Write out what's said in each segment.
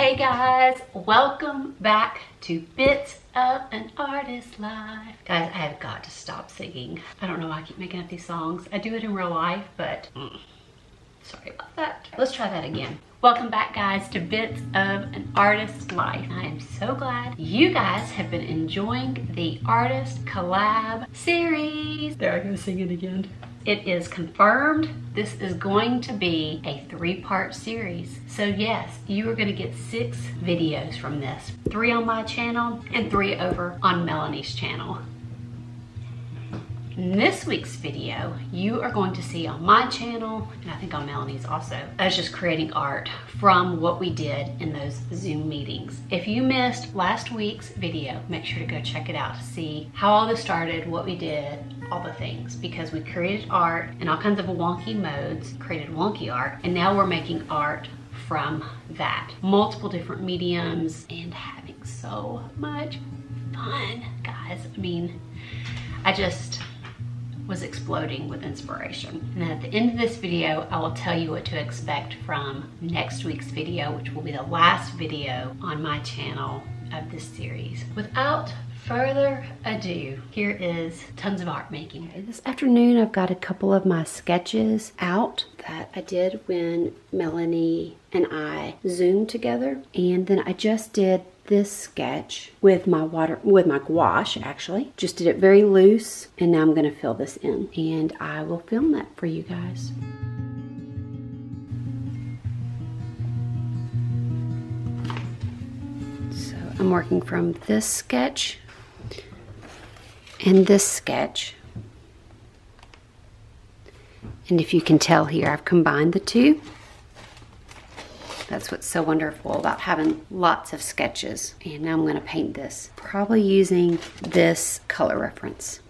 Hey guys, welcome back to Bits of an Artist Life. Guys, I have got to stop singing. I don't know why I keep making up these songs. I do it in real life, but sorry about that. Let's try that again. Welcome back guys to Bits of an Artist Life. I am so glad you guys have been enjoying the Artist Collab series. There I go singing again. It is confirmed this is going to be a 3-part series. So yes, you are going to get 6 videos from this. 3 on my channel and 3 over on Melanie's channel. In this week's video, you are going to see on my channel, and I think on Melanie's also, us just creating art from what we did in those Zoom meetings. If you missed last week's video, make sure to go check it out to see how all this started, what we did, all the things, because we created art in all kinds of wonky modes, created wonky art, and now we're making art from that. Multiple different mediums and having so much fun, guys. I mean, I just was exploding with inspiration. And then at the end of this video, I will tell you what to expect from next week's video, which will be the last video on my channel of this series. Without further ado, here is tons of art making. This afternoon, I've got a couple of my sketches out that I did when Melanie and I Zoomed together. And then I just did this sketch with my gouache, actually. Just did it very loose, and now I'm gonna fill this in. And I will film that for you guys. So I'm working from this sketch and this sketch. And if you can tell here, I've combined the two. That's what's so wonderful about having lots of sketches. And now I'm going to paint this, probably using this color reference.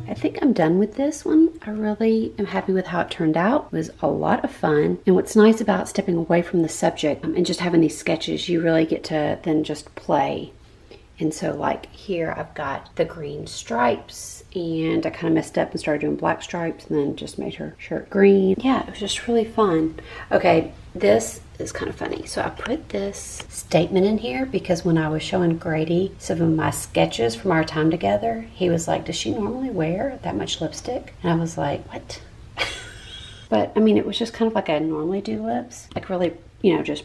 I think I'm done with this one. I really am happy with how it turned out. It was a lot of fun. And what's nice about stepping away from the subject and just having these sketches, you really get to then just play. And so like here, I've got the green stripes, and I kind of messed up and started doing black stripes and then just made her shirt green. Yeah, it was just really fun. Okay, this is kind of funny. So I put this statement in here because when I was showing Grady some of my sketches from our time together, he was like, does she normally wear that much lipstick? And I was like, what? But I mean, it was just kind of like I normally do lips, like really, you know, just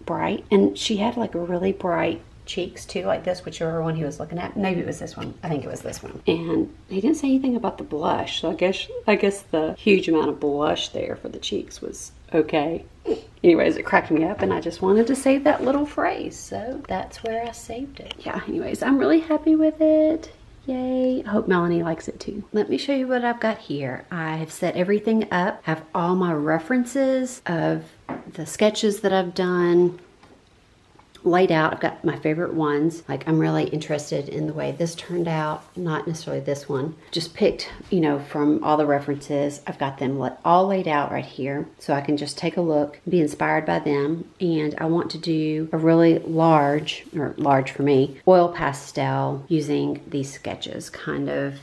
bright. And she had like a really bright cheeks too, like this, whichever one he was looking at. Maybe it was this one. I think it was this one. And he didn't say anything about the blush, so I guess the huge amount of blush there for the cheeks was okay. Anyways, it cracked me up and I just wanted to save that little phrase, so that's where I saved it. Yeah, anyways, I'm really happy with it. Yay, I hope Melanie likes it too. Let me show you what I've got here. I have set everything up, have all my references of the sketches that I've done laid out. I've got my favorite ones. Like, I'm really interested in the way this turned out, not necessarily this one. Just picked, you know, from all the references. I've got them all laid out right here, so I can just take a look, be inspired by them. And I want to do a really large, or large for me, oil pastel using these sketches, kind of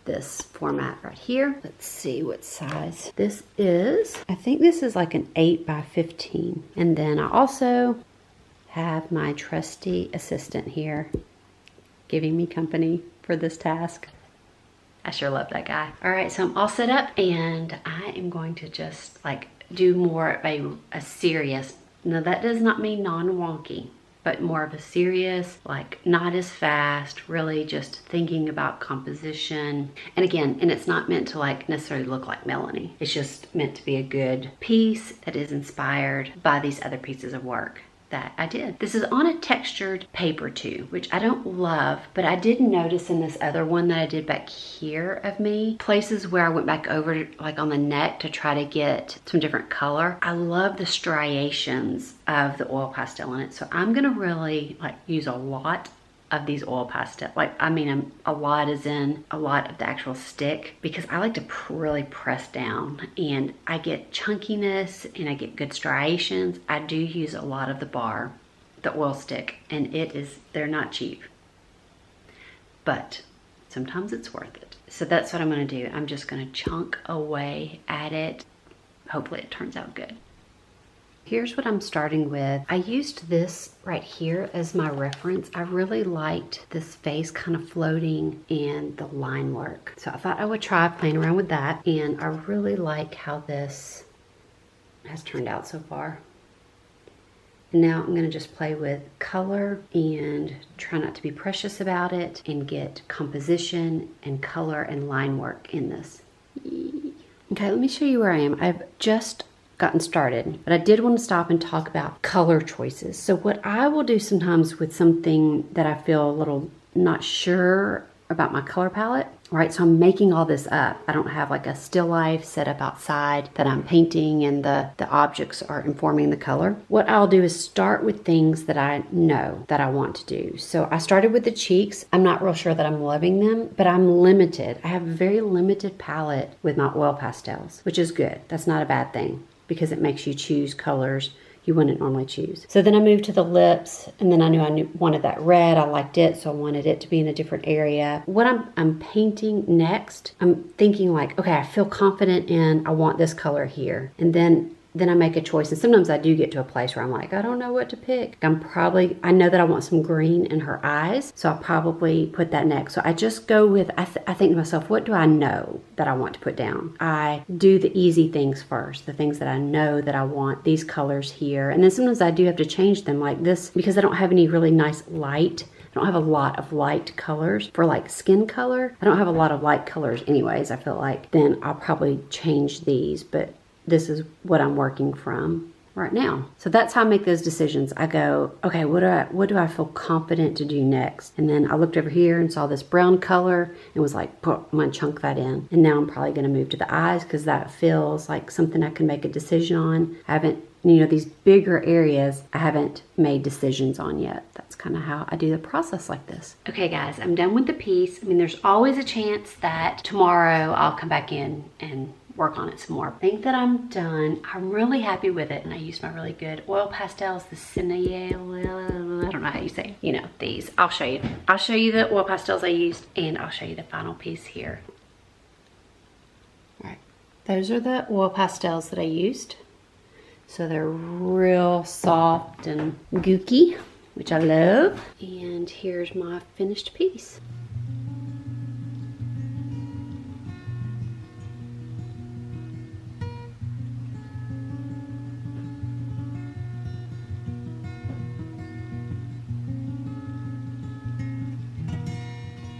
this format right here. Let's see what size this is. I think this is like an 8 by 15. And then I also have my trusty assistant here giving me company for this task. I sure love that guy. All right, so I'm all set up and I am going to just like do more of a serious, now that does not mean non-wonky, but more of a serious, like not as fast, really just thinking about composition. And again, and it's not meant to like necessarily look like Melanie. It's just meant to be a good piece that is inspired by these other pieces of work that I did. This is on a textured paper too, which I don't love, but I did notice in this other one that I did back here of me, places where I went back over like on the neck to try to get some different color. I love the striations of the oil pastel in it. So I'm gonna really like use a lot of these oil pastel, like I mean a lot as in a lot of the actual stick, because I like to really press down and I get chunkiness and I get good striations. I do use a lot of the bar, the oil stick, and they're not cheap, but sometimes it's worth it. So that's what I'm gonna do. I'm just gonna chunk away at it. Hopefully it turns out good. Here's what I'm starting with. I used this right here as my reference. I really liked this face kind of floating and the line work. So I thought I would try playing around with that. And I really like how this has turned out so far. And now I'm gonna just play with color and try not to be precious about it and get composition and color and line work in this. Okay, let me show you where I am. I've just gotten started, but I did want to stop and talk about color choices. So what I will do sometimes with something that I feel a little not sure about my color palette, right? So I'm making all this up. I don't have like a still life set up outside that I'm painting and the objects are informing the color. What I'll do is start with things that I know that I want to do. So I started with the cheeks. I'm not real sure that I'm loving them, but I'm limited. I have a very limited palette with my oil pastels, which is good. That's not a bad thing, because it makes you choose colors you wouldn't normally choose. So then I moved to the lips, and then I knew wanted that red. I liked it, so I wanted it to be in a different area. What I'm painting next, I'm thinking like, okay, I feel confident in, I want this color here. And then I make a choice. And sometimes I do get to a place where I'm like, I don't know what to pick. I know that I want some green in her eyes, so I'll probably put that next. So I just go with, I think to myself, what do I know that I want to put down? I do the easy things first, the things that I know that I want, these colors here. And then sometimes I do have to change them like this, because I don't have any really nice light. I don't have a lot of light colors for like skin color. I don't have a lot of light colors anyways, I feel like. Then I'll probably change these, but this is what I'm working from right now. So that's how I make those decisions. I go, okay, what do I feel confident to do next? And then I looked over here and saw this brown color and was like, I'm gonna chunk that in. And now I'm probably gonna move to the eyes, because that feels like something I can make a decision on. I haven't, these bigger areas I haven't made decisions on yet. That's kind of how I do the process like this. Okay guys, I'm done with the piece. I mean, there's always a chance that tomorrow I'll come back in and work on it some more. I think that I'm done. I'm really happy with it. And I used my really good oil pastels, the Cinnamon, I don't know how you say, these. I'll show you. I'll show you the oil pastels I used, and I'll show you the final piece here. All right, those are the oil pastels that I used. So they're real soft and gooky, which I love. And here's my finished piece.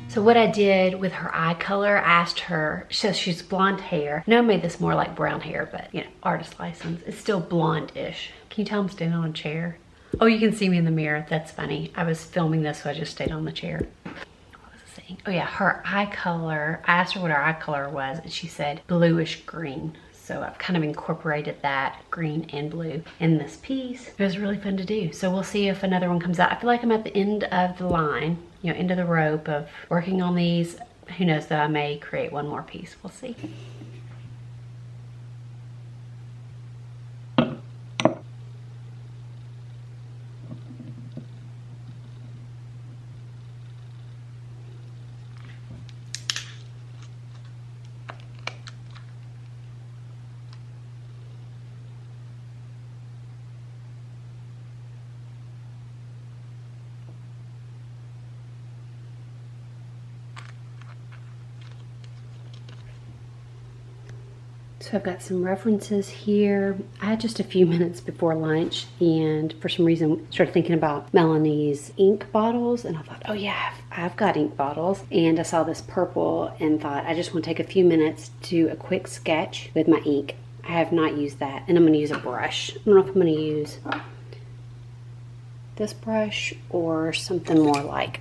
So what I did with her eye color, I asked her, so she's blonde hair. I know I made this more like brown hair, but artist license. It's still blonde-ish. Can you tell I'm standing on a chair? Oh, you can see me in the mirror. That's funny. I was filming this, so I just stayed on the chair. What was I see. Oh yeah, her eye color, I asked her what her eye color was and she said bluish green. So I've kind of incorporated that green and blue in this piece. It was really fun to do. So we'll see if another one comes out. I feel like I'm at the end of the line, you know, end of the rope of working on these. Who knows, though, I may create one more piece. We'll see. So I've got some references here. I had just a few minutes before lunch and for some reason started thinking about Melanie's ink bottles and I thought, oh yeah, I've got ink bottles. And I saw this purple and thought I just want to take a few minutes to do a quick sketch with my ink. I have not used that and I'm going to use a brush. I don't know if I'm going to use this brush or something more like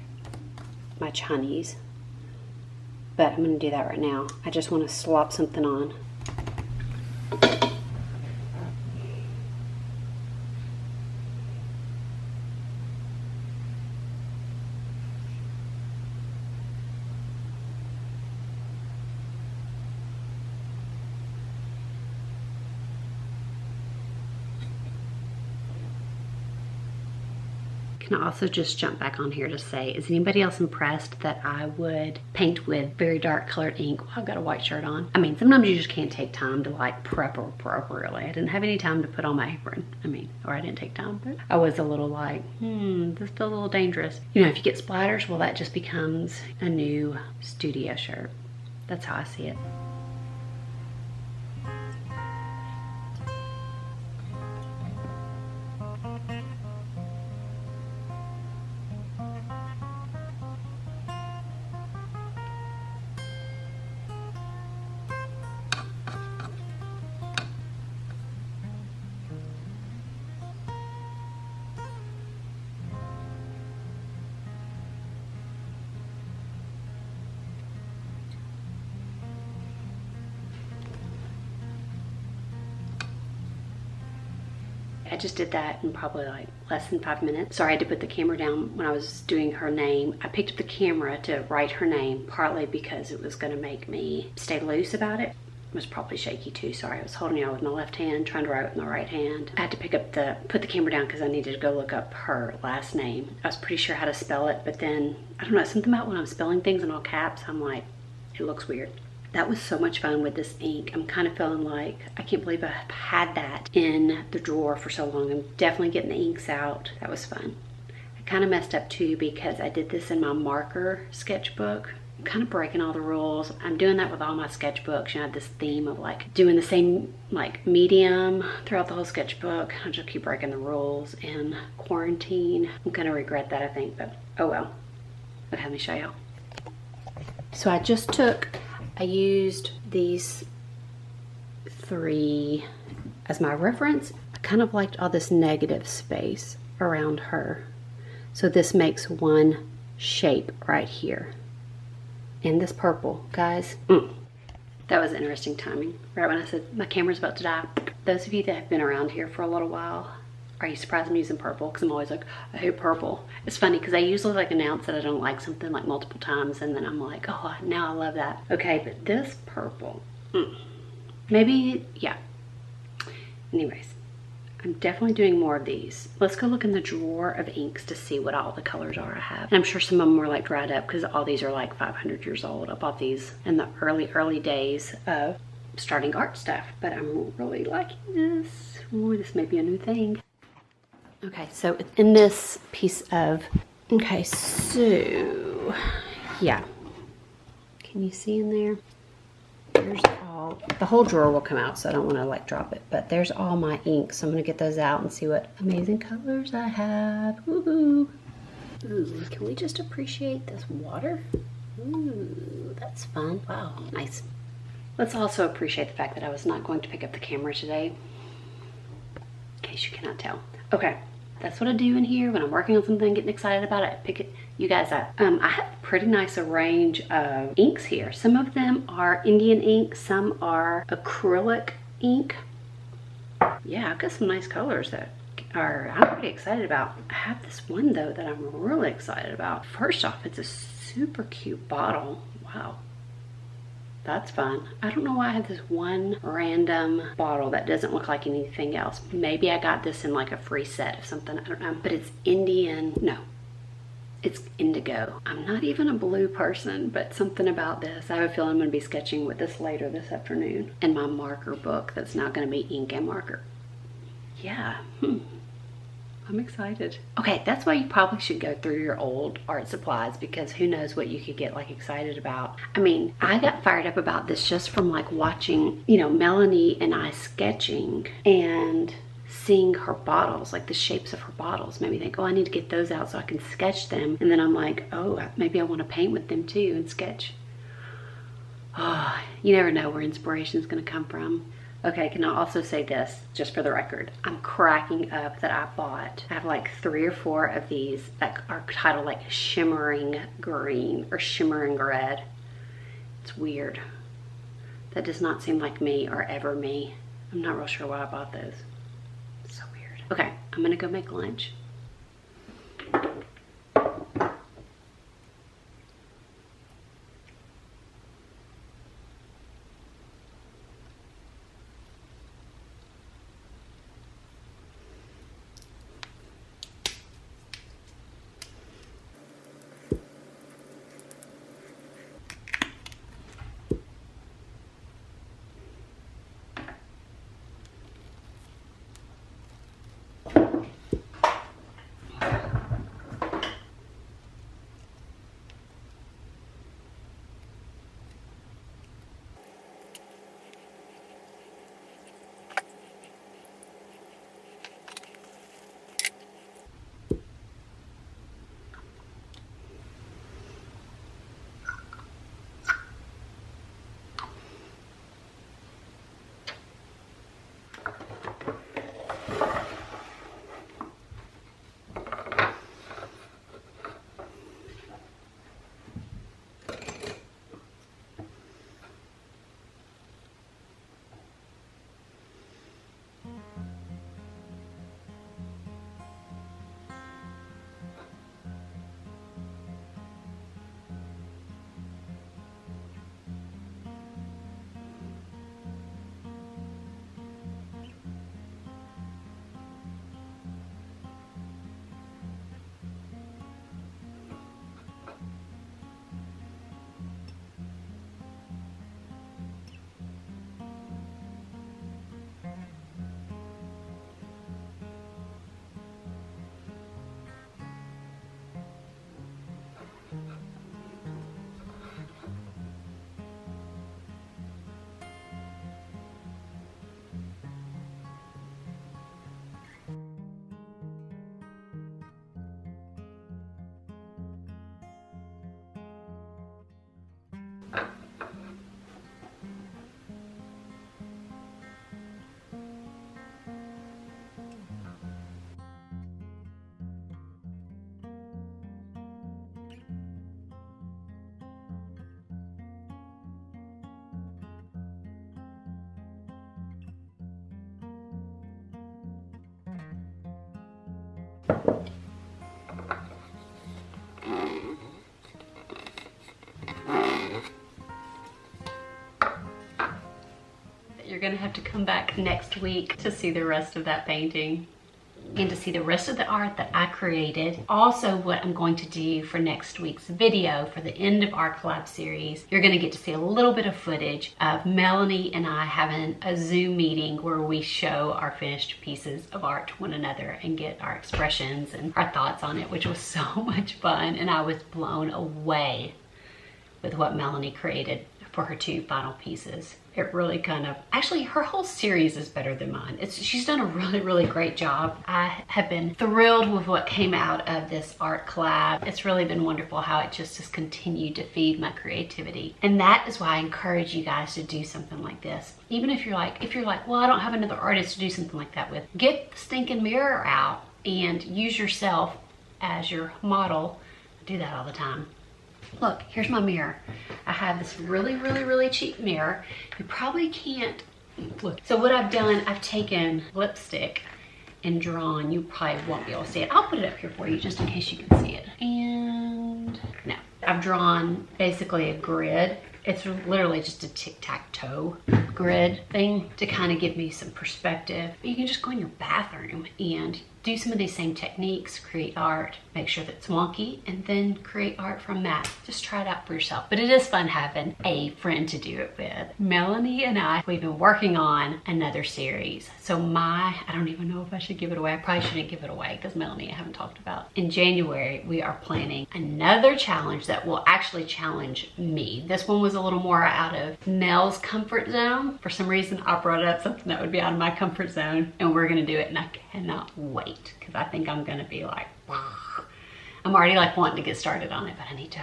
my Chinese. But I'm going to do that right now. I just want to slop something on. Can also just jump back on here to say, is anybody else impressed that I would paint with very dark colored ink while I've got a white shirt on? I mean, sometimes you just can't take time to like prep appropriately. I didn't have any time to put on my apron. I mean, or I didn't take time, but I was a little like, this feels a little dangerous. You know, if you get splatters, well, that just becomes a new studio shirt. That's how I see it. I just did that in probably like less than 5 minutes. Sorry, I had to put the camera down when I was doing her name. I picked up the camera to write her name, partly because it was gonna make me stay loose about it. It was probably shaky too, sorry. I was holding it out with my left hand, trying to write with my right hand. I had to put the camera down because I needed to go look up her last name. I was pretty sure how to spell it, but then, I don't know, something about when I'm spelling things in all caps, I'm like, it looks weird. That was so much fun with this ink. I'm kind of feeling like, I can't believe I've had that in the drawer for so long. I'm definitely getting the inks out. That was fun. I kind of messed up too because I did this in my marker sketchbook. I'm kind of breaking all the rules. I'm doing that with all my sketchbooks. You know, I have this theme of like doing the same like medium throughout the whole sketchbook. I just keep breaking the rules in quarantine. I'm gonna regret that, I think, but oh well. Okay, let me show y'all. So I used these 3 as my reference. I kind of liked all this negative space around her. So this makes one shape right here. And this purple, guys, that was interesting timing. Right when I said my camera's about to die. Those of you that have been around here for a little while, are you surprised I'm using purple? Because I'm always like, I hate purple. It's funny because I usually like announce that I don't like something like multiple times and then I'm like, oh, now I love that. Okay, but this purple, maybe, yeah. Anyways, I'm definitely doing more of these. Let's go look in the drawer of inks to see what all the colors are I have. And I'm sure some of them were like dried up because all these are like 500 years old. I bought these in the early days of starting art stuff, but I'm really liking this. Ooh, this may be a new thing. Okay, so in this piece of, okay, so, yeah. Can you see in there? There's all, the whole drawer will come out, so I don't want to like drop it, but there's all my inks. So I'm going to get those out and see what amazing colors I have. Woohoo! Ooh, can we just appreciate this water? Ooh, that's fun. Wow, nice. Let's also appreciate the fact that I was not going to pick up the camera today, in case you cannot tell. Okay. That's what I do in here when I'm working on something, getting excited about it. I pick it, you guys up. I have a pretty nice range of inks here. Some of them are Indian ink, some are acrylic ink. Yeah, I've got some nice colors that I'm pretty excited about. I have this one though that I'm really excited about. First off, it's a super cute bottle. Wow. That's fun. I don't know why I have this one random bottle that doesn't look like anything else. Maybe I got this in like a free set of something, I don't know. But it's Indian, no, it's indigo. I'm not even a blue person, but something about this. I have a feeling I'm gonna be sketching with this later this afternoon in my marker book that's now gonna be ink and marker. Yeah, I'm excited. Okay, that's why you probably should go through your old art supplies, because who knows what you could get like excited about. I mean, I got fired up about this just from like watching, you know, Melanie and I sketching and seeing her bottles, like the shapes of her bottles, made me think, oh, I need to get those out so I can sketch them. And then I'm like, oh, maybe I want to paint with them too and sketch. Oh, you never know where inspiration is going to come from. Okay, can I also say this, just for the record? I'm cracking up that I have like 3 or 4 of these that are titled like shimmering green or shimmering red. It's weird. That does not seem like me or ever me. I'm not real sure why I bought those. It's so weird. Okay, I'm gonna go make lunch. You're gonna have to come back next week to see the rest of that painting and to see the rest of the art that I created. Also, what I'm going to do for next week's video for the end of our collab series, you're gonna get to see a little bit of footage of Melanie and I having a Zoom meeting where we show our finished pieces of art to one another and get our expressions and our thoughts on it, which was so much fun. And I was blown away with what Melanie created for her 2 final pieces. It really kind of, actually her whole series is better than mine. She's done a really, really great job. I have been thrilled with what came out of this art collab. It's really been wonderful how it just has continued to feed my creativity. And that is why I encourage you guys to do something like this. Even if you're like, well, I don't have another artist to do something like that with, get the stinking mirror out and use yourself as your model. I do that all the time. Look, here's my mirror. I have this really cheap mirror. You probably can't look. So what I've done, I've taken lipstick and drawn, you probably won't be able to see it. I'll put it up here for you just in case you can see it. And no, I've drawn basically a grid. It's literally just a tic-tac-toe grid thing to kind of give me some perspective. You can just go in your bathroom and do some of these same techniques, create art, make sure that it's wonky, and then create art from that. Just try it out for yourself. But it is fun having a friend to do it with. Melanie and I, we've been working on another series. So I don't even know if I should give it away. I probably shouldn't give it away because Melanie I haven't talked about. In January, we are planning another challenge that will actually challenge me. This one was a little more out of Mel's comfort zone. For some reason, I brought up something that would be out of my comfort zone, and we're gonna do it, and I cannot wait because I think I'm gonna be like, I'm already like wanting to get started on it, but I need to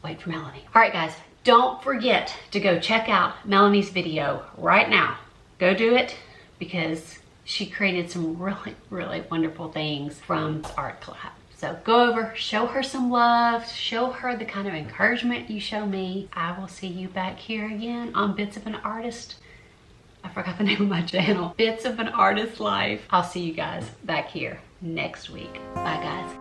wait for Melanie. All right, guys, don't forget to go check out Melanie's video right now. Go do it because she created some really wonderful things from art collab. So go over, show her some love, show her the kind of encouragement you show me. I will see you back here again on Bits of an Artist. I forgot the name of my channel. Bits of an Artist Life. I'll see you guys back here next week. Bye, guys.